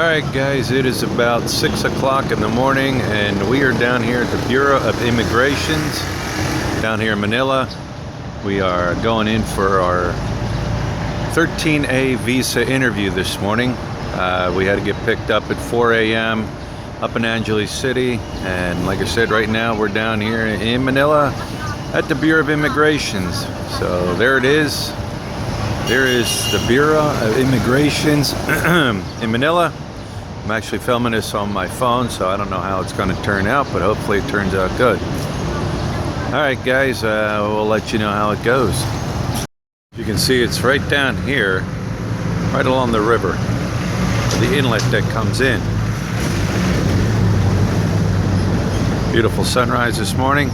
Alright guys, it is about 6 o'clock in the morning and we are down here at the Bureau of Immigrations down here in Manila. We are going in for our 13A visa interview this morning. We had to get picked up at 4 a.m. up in Angeles City, and like I said, right now we're down here in Manila at the Bureau of Immigrations. So there it is. There is the Bureau of Immigrations in Manila. I'm actually filming this on my phone, so I don't know how it's going to turn out, but hopefully it turns out good. Alright guys, we'll let you know how it goes. You can see it's right down here, right along the river, the inlet that comes in. Beautiful sunrise this morning.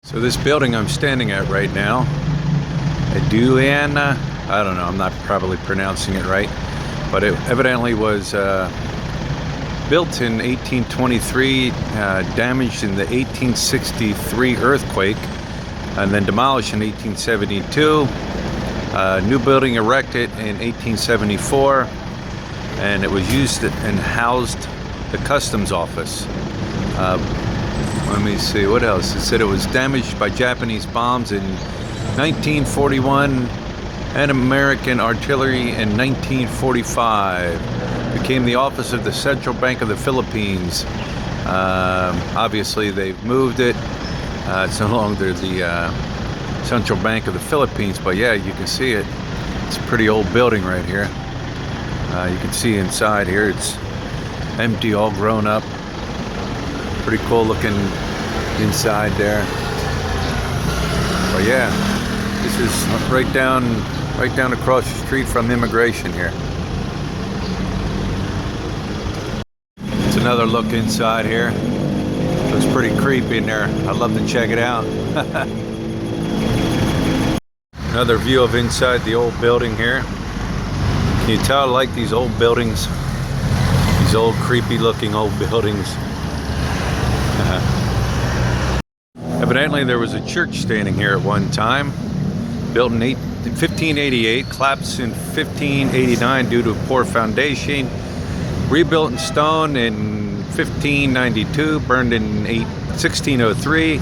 So this building I'm standing at right now, Aduana, I don't know, I'm not probably pronouncing it right, but it evidently was built in 1823, damaged in the 1863 earthquake, and then demolished in 1872. New building erected in 1874, and it was used and housed the customs office. Let me see, what else? It said it was damaged by Japanese bombs in 1941 and American artillery in 1945. Became the office of the Central Bank of the Philippines. Obviously, they've moved it. It's no longer the Central Bank of the Philippines, but yeah, you can see it. It's a pretty old building right here. You can see inside here, it's empty, all grown up. Pretty cool looking inside there. But yeah, this is right down across the street from immigration here. It's another look inside here. Looks pretty creepy in there. I'd love to check it out. Another view of inside the old building here. Can you tell I like these old buildings? These old creepy looking old buildings. Evidently there was a church standing here at one time, built in 1588, collapsed in 1589 due to poor foundation, rebuilt in stone in 1592, burned in 1603,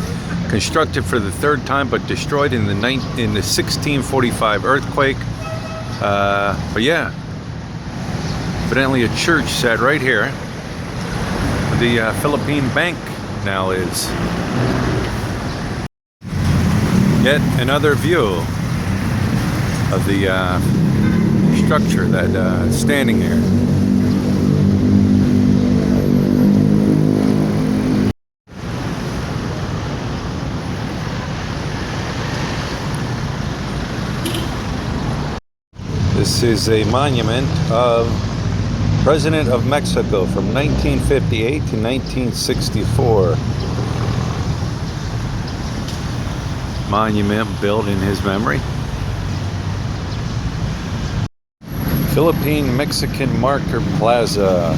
constructed for the third time but destroyed in the 1645 earthquake. But yeah, evidently a church sat right here. The Philippine Bank now is. Yet another view of the structure that's standing here. This is a monument of President of Mexico from 1958 to 1964. Monument built in his memory. Philippine Mexican Marker Plaza.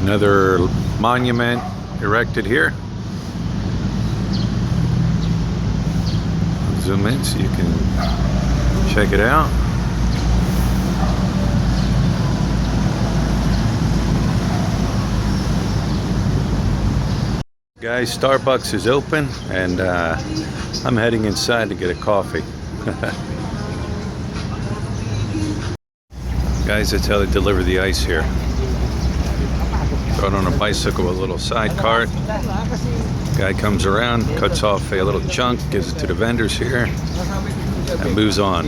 Another monument erected here. Zoom in so you can check it out. Guys, Starbucks is open and I'm heading inside to get a coffee. Guys, that's how they deliver the ice here. Throw it on a bicycle with a little side cart. Guy comes around, cuts off a little chunk, gives it to the vendors here, and moves on.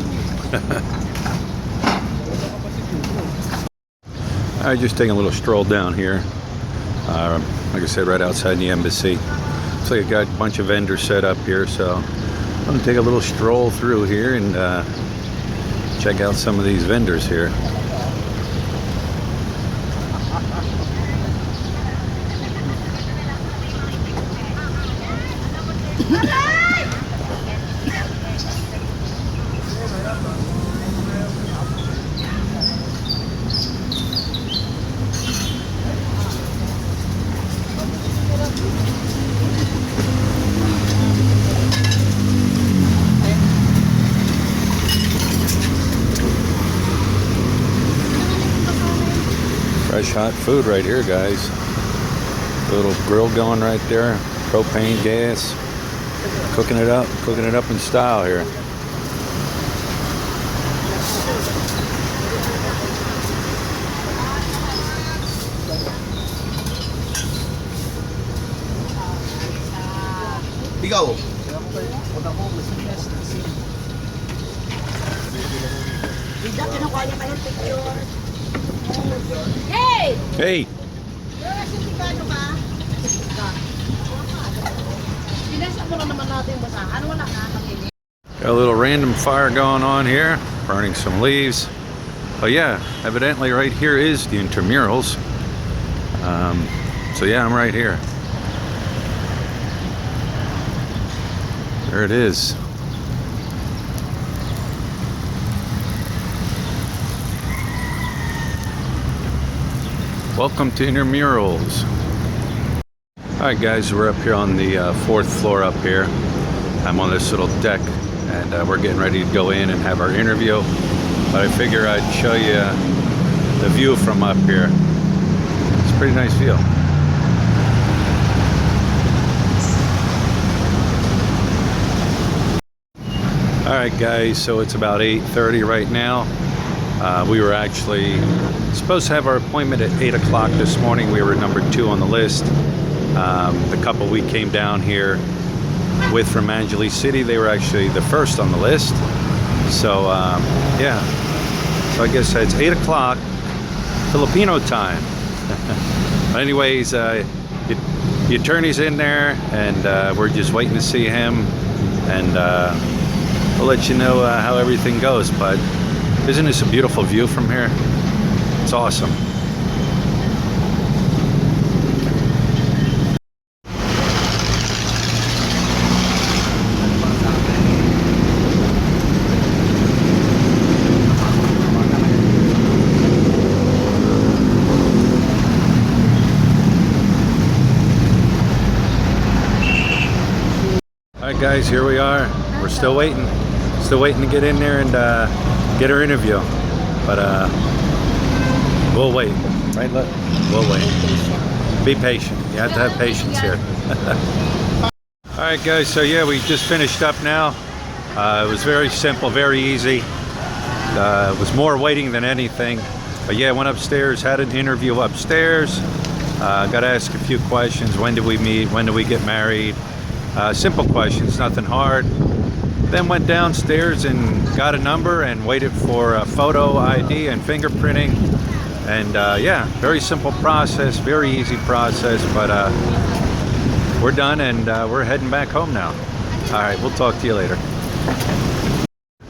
Alright, just taking a little stroll down here. Like I said, right outside the embassy. Looks like I got a bunch of vendors set up here, so I'm going to take a little stroll through here and check out some of these vendors here. fresh hot food right here, guys. Little grill going right there. Propane gas. Cooking it up in style here. Ikaw. Hey! Hey! Got a little random fire going on here, burning some leaves. Oh yeah, evidently right here is the intramurals. So yeah, I'm right here. There it is. Welcome to Intramurals. Alright guys, we're up here on the fourth floor up here. I'm on this little deck and we're getting ready to go in and have our interview. But I figure I'd show you the view from up here. It's a pretty nice view. Alright guys, so it's about 8:30 right now. We were actually supposed to have our appointment at 8 o'clock this morning. We were number 2 on the list. The couple we came down here with from Angeles City, they were actually the first on the list. So yeah, so I guess it's 8 o'clock Filipino time. But anyways, the attorney's in there and we're just waiting to see him, and we'll let you know how everything goes. But isn't this a beautiful view from here? It's awesome. Alright guys, here we are. We're still waiting. Still waiting to get in there and get our interview. But we'll wait. Right, look. We'll wait. Be patient. You have to have patience here. Alright guys, so yeah, we just finished up now. It was very simple, very easy. It was more waiting than anything. But yeah, went upstairs, had an interview upstairs. Got to ask a few questions. When did we meet? When did we get married? Simple questions, nothing hard. Then went downstairs and got a number and waited for a photo ID and fingerprinting. And yeah, very simple process, very easy process. But we're done and we're heading back home now. All right, we'll talk to you later.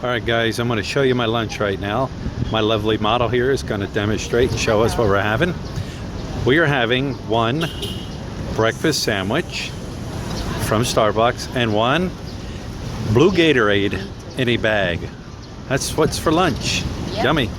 All right, guys, I'm going to show you my lunch right now. My lovely model here is going to demonstrate and show us what we're having. We are having one breakfast sandwich from Starbucks and one blue Gatorade in a bag. That's what's for lunch. Yep. Yummy.